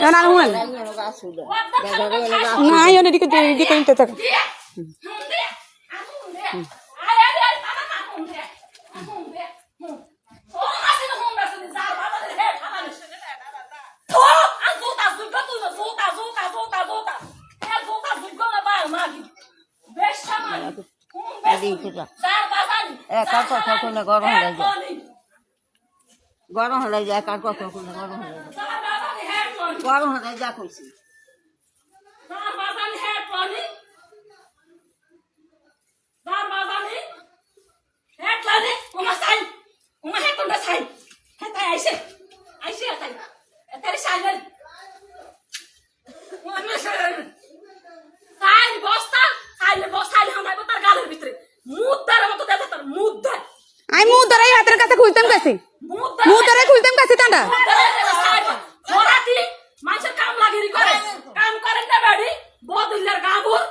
না হুন না আইও এদিকে এদিকে নিতে থাক একার কথা শুনে গরম হয়ে যায়, গরম হয়ে যায়, একার কথা শুনে গরম হয়ে যায়, গরম হয়ে যা কইছি আমি মুখ ধরাই হাতের কাছে খুলতাম কাছে মুখ ধরাই খুলতাম কাছে তাঁডা মানুষের কাম লাগিয়ে করে কাম করেন না বাড়ি বদুল্লার গাবুর